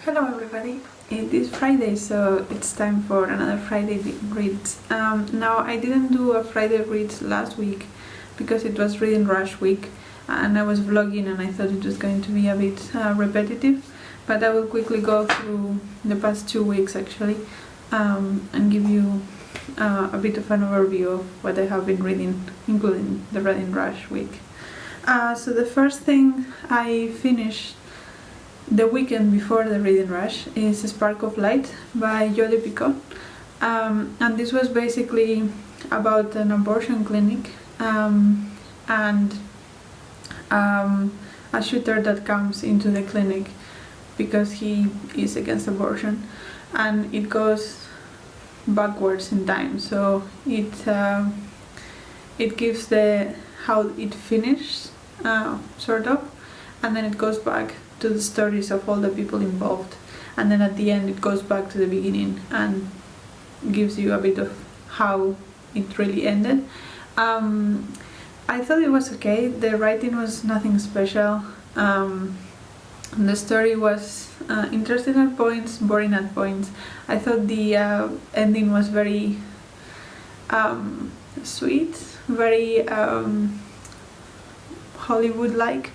Hello everybody, it is Friday, so it's time for another Friday reads. Now I didn't do a Friday reads last week because it was reading rush week and I was vlogging and I thought it was going to be a bit repetitive, but I will quickly go through the past 2 weeks actually and give you a bit of an overview of what I have been reading, including the reading rush week. So the first thing I finished the weekend before the reading rush is A Spark of Light by Jodi Picoult, and this was basically about an abortion clinic and a shooter that comes into the clinic because he is against abortion, and it goes backwards in time, so it gives the how it finished sort of, and then it goes back to the stories of all the people involved, and then at the end it goes back to the beginning and gives you a bit of how it really ended. I thought it was okay. The writing was nothing special. The story was interesting at points, boring at points. I thought the ending was very sweet, very Hollywood-like.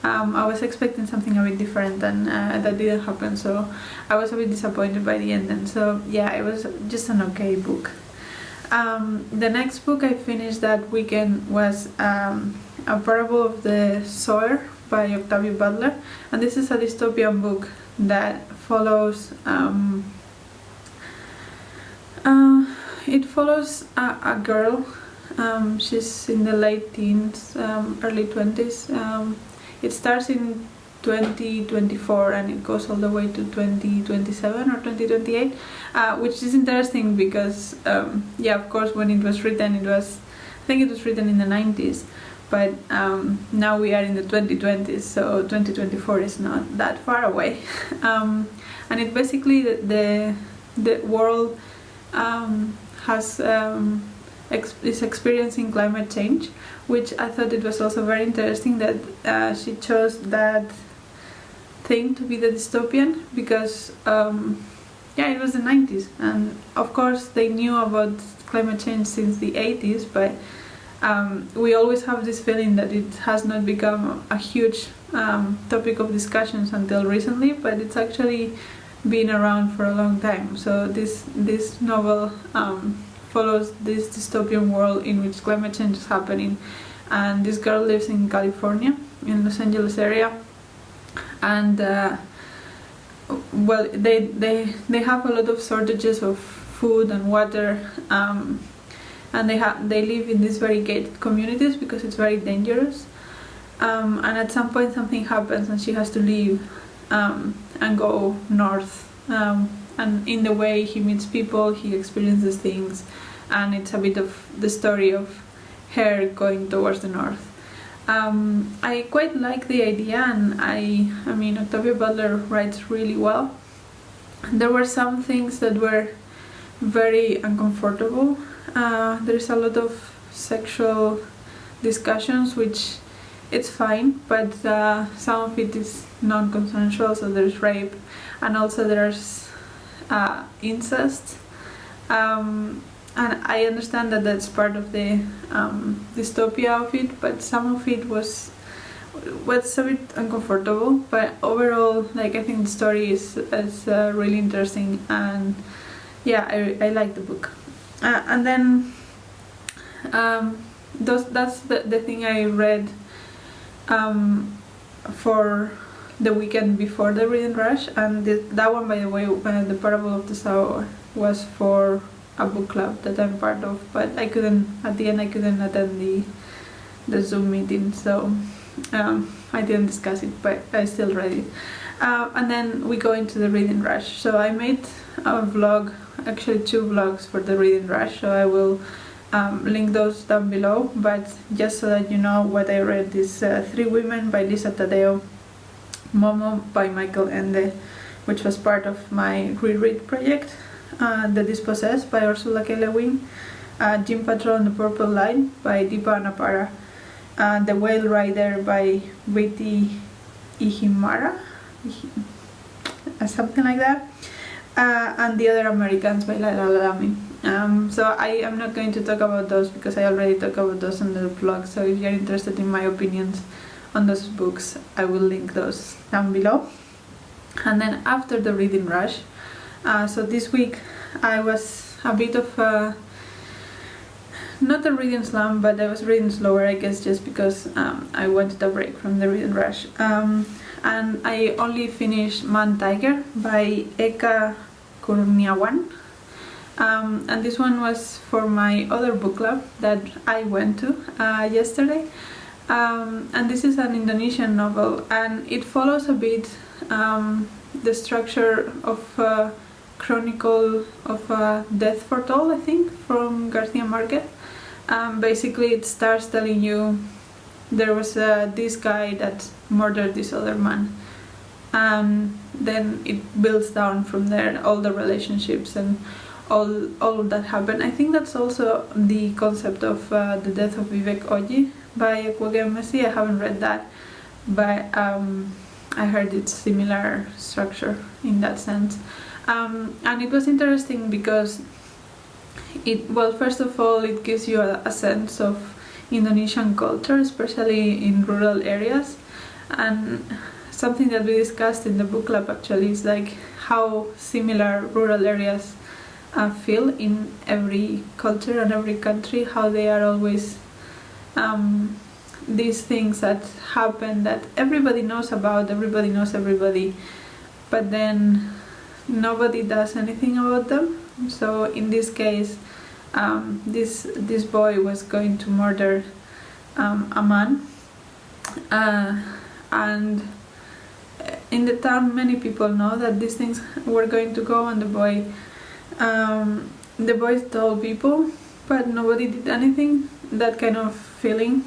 I was expecting something a bit different, and that didn't happen, so I was a bit disappointed by the end. And so yeah, it was just an okay book. The next book I finished that weekend was A Parable of the Sower by Octavia Butler, and this is a dystopian book that follows it follows a girl. She's in the late teens, early 20s. It starts in 2024 and it goes all the way to 2027 or 2028, which is interesting because, yeah, of course, when it was written, I think it was written in the 90s, but now we are in the 2020s, so 2024 is not that far away. And it basically, the world is experiencing climate change, which I thought it was also very interesting that she chose that thing to be the dystopian because yeah, it was the 90s, and of course they knew about climate change since the 80s, but we always have this feeling that it has not become a huge topic of discussions until recently, but it's actually been around for a long time. So this novel follows this dystopian world in which climate change is happening, and this girl lives in California, in Los Angeles area, and well, they have a lot of shortages of food and water, and they live in these very gated communities because it's very dangerous, and at some point something happens and she has to leave and go north. And in the way he meets people, he experiences things, and it's a bit of the story of her going towards the north. I quite like the idea, and I mean Octavia Butler writes really well. There were some things that were very uncomfortable. There's a lot of sexual discussions, which it's fine, but some of it is non-consensual, so there's rape, and also there's incest, and I understand that that's part of the dystopia of it, but some of it was a bit uncomfortable. But overall, like, I think the story is really interesting, and yeah, I like the book. And then that's the thing I read for the weekend before the reading rush, and that one, by the way, The Parable of the Sower, was for a book club that I'm part of, but at the end I couldn't attend the Zoom meeting, so I didn't discuss it, but I still read it. And then we go into the reading rush. So I made a vlog, actually 2 vlogs for the reading rush, so I will link those down below, but just so that you know what I read is 3 Women by Lisa Taddeo, Momo by Ende, which was part of my Reread project, The Dispossessed by Ursula K. Gym Patrol and the Purple Line by Deepa Anappara, The Whale Rider by Witi Ihimaera, something like that. And The Other Americans by Laila Lalami. So I am not going to talk about those because I already talked about those on the blog. So if you're interested in my opinions on those books, I will link those down below. And then after the reading rush, so this week I was a bit of not a reading slump, but I was reading slower, I guess, just because I wanted a break from the reading rush. And I only finished Man Tiger by Eka Kurniawan. And this one was for my other book club that I went to yesterday. And this is an Indonesian novel, and it follows a bit the structure of Chronicle of Death Foretold, I think, from Garcia Marquez. Basically, it starts telling you there was this guy that murdered this other man, and then it builds down from there, all the relationships and all that happened. I think that's also the concept of The Death of Vivek Oji by Octavia Butler. I haven't read that, but I heard it's similar structure in that sense. And it was interesting because first of all, it gives you a sense of Indonesian culture, especially in rural areas. And something that we discussed in the book club actually is like how similar rural areas feel in every culture and every country, how they are always these things that happen that everybody knows about, everybody knows everybody, but then nobody does anything about them. So in this case, this boy was going to murder a man, and in the town many people know that these things were going to go on. The boy told people, but nobody did anything. That kind of feeling.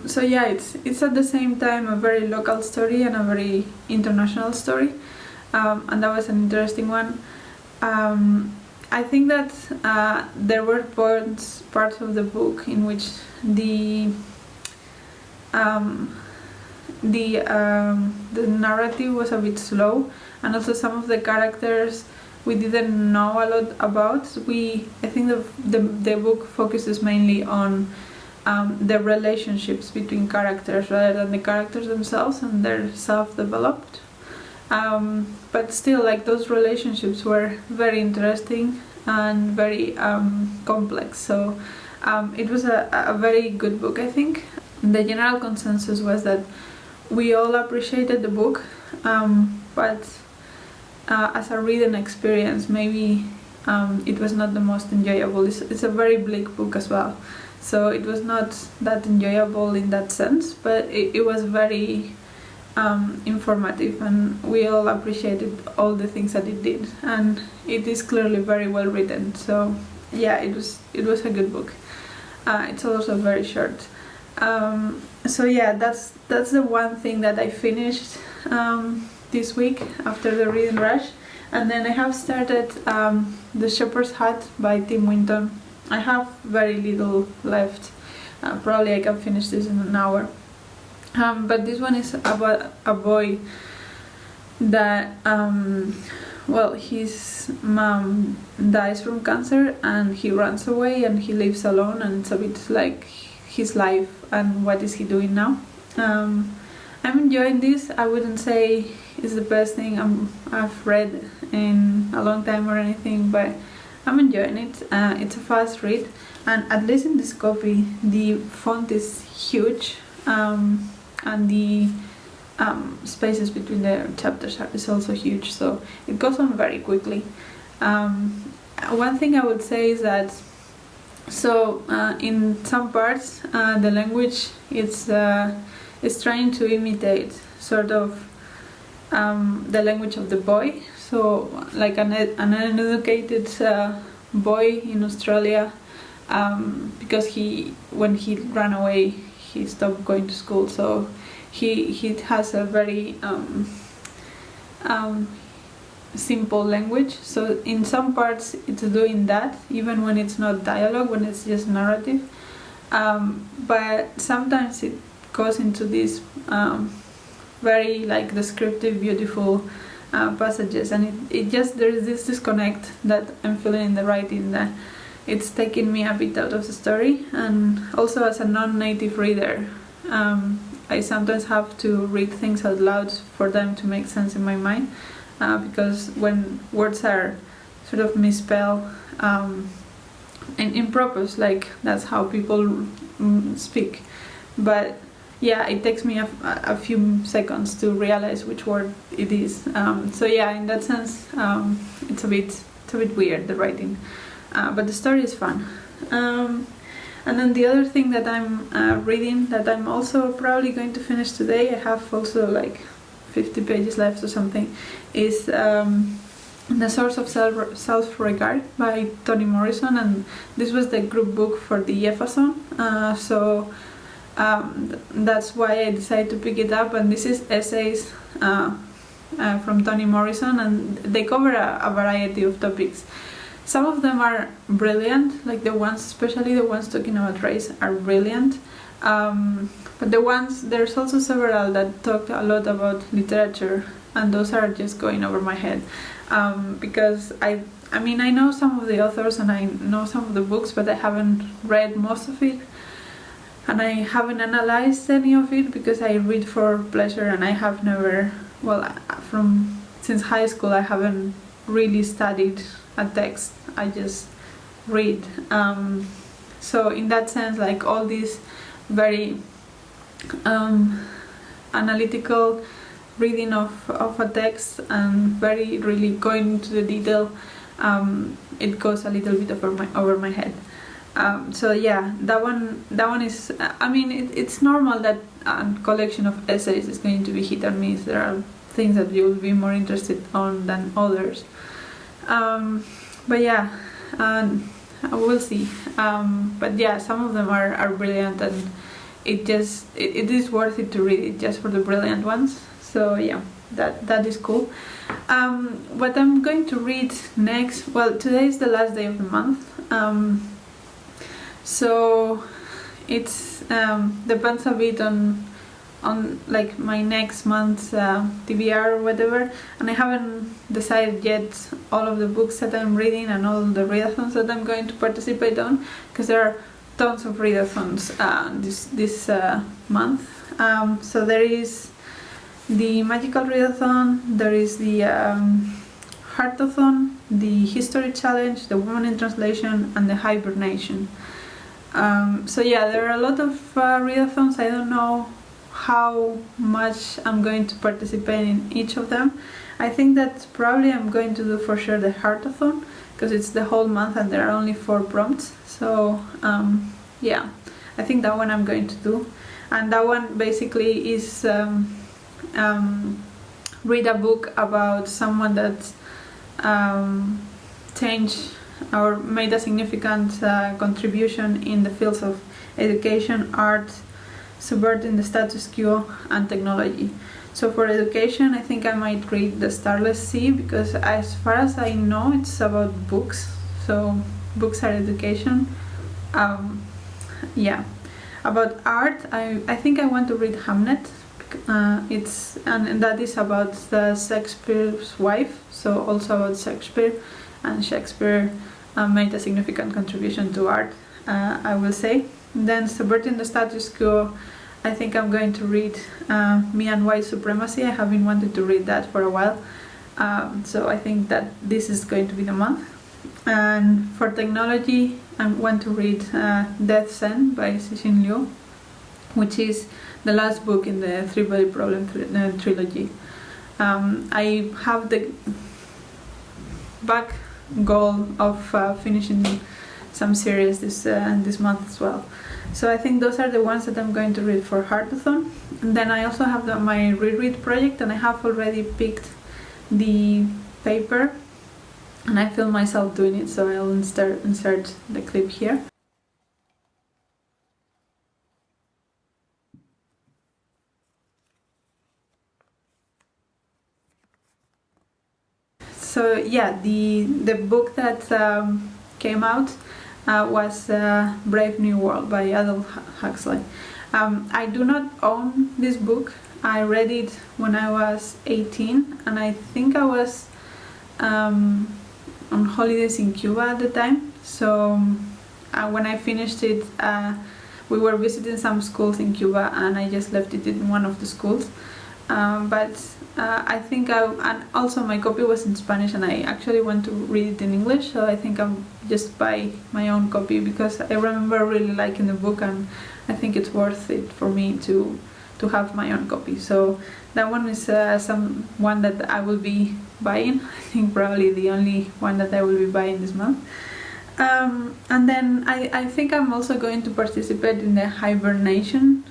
So yeah, it's at the same time a very local story and a very international story, and that was an interesting one. I think that there were parts of the book in which the narrative was a bit slow, and also some of the characters we didn't know a lot about. I think the book focuses mainly on the relationships between characters rather than the characters themselves, and they're self-developed. But still, like, those relationships were very interesting and very complex. So it was a very good book, I think. The general consensus was that we all appreciated the book, but as a reading experience, maybe it was not the most enjoyable. It's a very bleak book as well, so it was not that enjoyable in that sense, but it was very informative, and we all appreciated all the things that it did, and it is clearly very well written. So yeah, it was a good book. It's also very short. So yeah, that's the one thing that I finished this week after the reading rush. And then I have started The Shepherd's Hut by Tim Winton. I have very little left. Probably I can finish this in an hour. But this one is about a boy that, his mom dies from cancer and he runs away and he lives alone, and it's a bit like his life and what is he doing now. I'm enjoying this. I wouldn't say it's the best thing I've read in a long time or anything, but I'm enjoying it. It's a fast read, and at least in this copy the font is huge, and the spaces between the chapters is also huge, so it goes on very quickly. One thing I would say is that in some parts the language is trying to imitate sort of the language of the boy, so like an uneducated boy in Australia, because when he ran away he stopped going to school, so he has a very simple language. So in some parts it's doing that, even when it's not dialogue, when it's just narrative, but sometimes it goes into these very like descriptive, beautiful passages, and it just, there is this disconnect that I'm feeling in the writing, that it's taking me a bit out of the story. And also as a non-native reader, I sometimes have to read things out loud for them to make sense in my mind, because when words are sort of misspelled in purpose, like that's how people speak, but yeah, it takes me a few seconds to realize which word it is. So yeah, in that sense, it's a bit weird, the writing, but the story is fun. And then the other thing that I'm reading, that I'm also probably going to finish today, I have also like 50 pages left or something, is The Source of Selfregard by Toni Morrison, and this was the group book for the Jefferson, so that's why I decided to pick it up. And this is essays from Toni Morrison, and they cover a variety of topics. Some of them are brilliant, like the ones, especially the ones talking about race, are brilliant. But there's also several that talk a lot about literature, and those are just going over my head. Because I mean, I know some of the authors and I know some of the books, but I haven't read most of it. And I haven't analyzed any of it because I read for pleasure, and I have never, since high school, I haven't really studied a text, I just read. So in that sense, like all these very analytical reading of a text and very really going into the detail, it goes a little bit over my head. So yeah, that one is, I mean, it's normal that a collection of essays is going to be hit or miss. There are things that you'll be more interested on than others. But yeah, we'll see. But yeah, some of them are brilliant, and it is worth it to read it just for the brilliant ones. So yeah, that is cool. What I'm going to read next, well, today is the last day of the month, so it's depends a bit on like my next month's TBR or whatever, and I haven't decided yet all of the books that I'm reading and all the readathons that I'm going to participate on, because there are tons of readathons this month. So there is the Magical Readathon, there is the Heartathon, the History Challenge, the Woman in Translation, and the Hibernation. So yeah, there are a lot of readathons. I don't know how much I'm going to participate in each of them. I think that probably I'm going to do for sure the Heartathon, because it's the whole month and there are only 4 prompts. So yeah, I think that one I'm going to do. And that one basically is read a book about someone that changed or made a significant contribution in the fields of education, art, subverting the status quo, and technology. So for education, I think I might read The Starless Sea, because as far as I know, it's about books. So books are education. Yeah. About art, I think I want to read Hamnet. And that is about Shakespeare's wife, so also about Shakespeare, and Shakespeare made a significant contribution to art, I will say. Then Subverting the Status Quo, I think I'm going to read Me and White Supremacy. I have been wanting to read that for a while, so I think that this is going to be the month. And for technology, I want to read Death's End by Cixin Liu, which is the last book in the Three-Body Problem trilogy. I have the back goal of finishing some series this month as well. So I think those are the ones that I'm going to read for Heartathon. And then I also have my Reread project, and I have already picked the paper, and I feel myself doing it, so I'll insert the clip here. So yeah, the book that came out was Brave New World by Aldous Huxley. I do not own this book, I read it when I was 18, and I think I was on holidays in Cuba at the time. So when I finished it, we were visiting some schools in Cuba, and I just left it in one of the schools. But I think and also my copy was in Spanish, and I actually want to read it in English, so I think I'll just buy my own copy, because I remember really liking the book, and I think it's worth it for me to have my own copy. So that one is one that I will be buying. I think probably the only one that I will be buying this month. And then I think I'm also going to participate in the Hibernation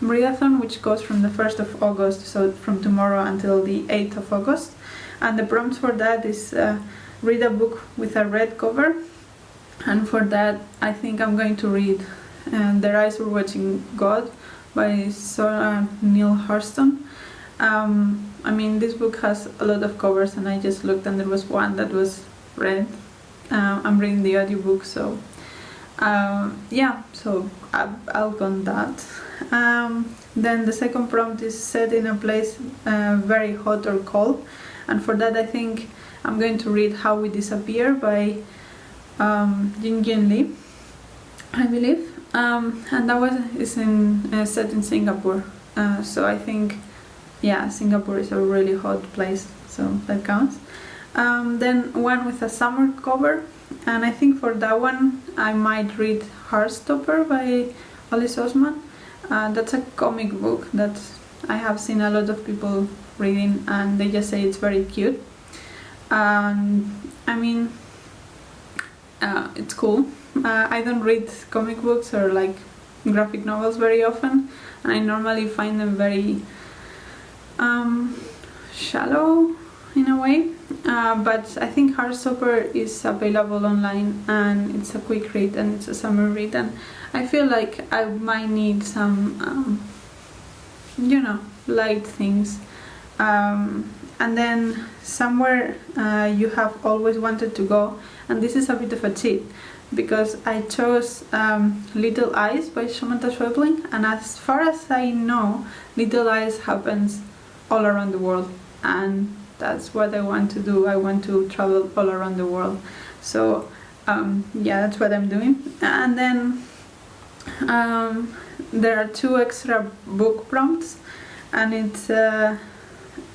readathon, which goes from the 1st of August, so from tomorrow until the 8th of August. And the prompts for that is read a book with a red cover, and for that I think I'm going to read Their Eyes Were Watching God by Zora Neale Hurston. I mean, this book has a lot of covers, and I just looked and there was one that was red. I'm reading the audiobook, so yeah, so I'll go on that. Then the second prompt is set in a place very hot or cold, and for that I think I'm going to read How We Disappear by Jing-jing Lee, I believe. And that is set in Singapore, so I think, yeah, Singapore is a really hot place, so that counts. Then one with a summer cover, and I think for that one I might read Heartstopper by Alice Osman. That's a comic book that I have seen a lot of people reading, and they just say it's very cute. I mean, it's cool. I don't read comic books or like graphic novels very often, and I normally find them very shallow in a way, but I think Heartstopper is available online, and it's a quick read, and it's a summer read, and I feel like I might need some you know, light things. And then Somewhere You Have Always Wanted to Go, and this is a bit of a cheat, because I chose Little Eyes by Samantha Schweblin, and as far as I know, Little Eyes happens all around the world, and that's what I want to do. I want to travel all around the world, so yeah, that's what I'm doing. And then there are 2 extra book prompts, and it's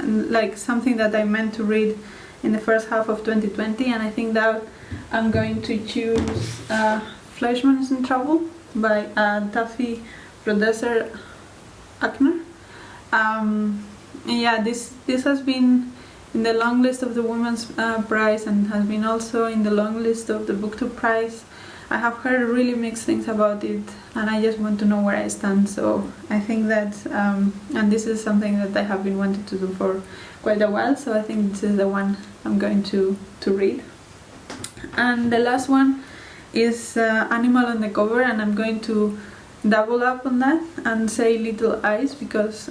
like something that I meant to read in the first half of 2020, and I think that I'm going to choose Fleischman is in Trouble by Taffy Brodesser Akner. Yeah, this has been in the long list of the Women's Prize, and has been also in the long list of the Booktube Prize. I have heard really mixed things about it, and I just want to know where I stand. So I think that, and this is something that I have been wanting to do for quite a while, so I think this is the one I'm going to read. And the last one is Animal on the Cover, and I'm going to double up on that and say Little Eyes, because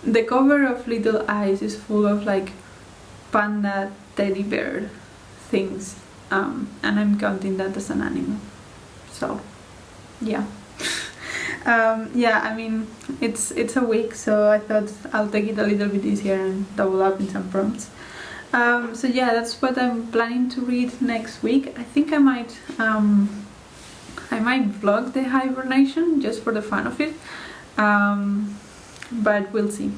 the cover of Little Eyes is full of like panda teddy bear things, and I'm counting that as an animal, so yeah. Yeah, I mean, it's a week, so I thought I'll take it a little bit easier and double up in some prompts. So yeah, that's what I'm planning to read next week. I think I might vlog the hibernation just for the fun of it, but we'll see.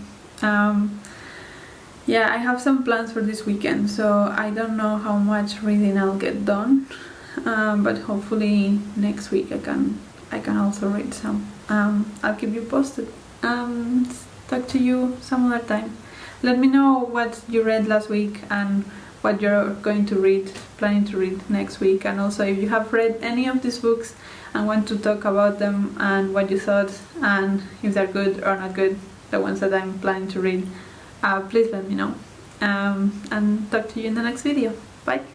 Yeah, I have some plans for this weekend, so I don't know how much reading I'll get done, but hopefully next week I can also read some. I'll keep you posted. Talk to you some other time. Let me know what you read last week and what you're going to read, planning to read next week, and also if you have read any of these books and want to talk about them and what you thought, and if they're good or not good, the ones that I'm planning to read, please let me know. And talk to you in the next video. Bye!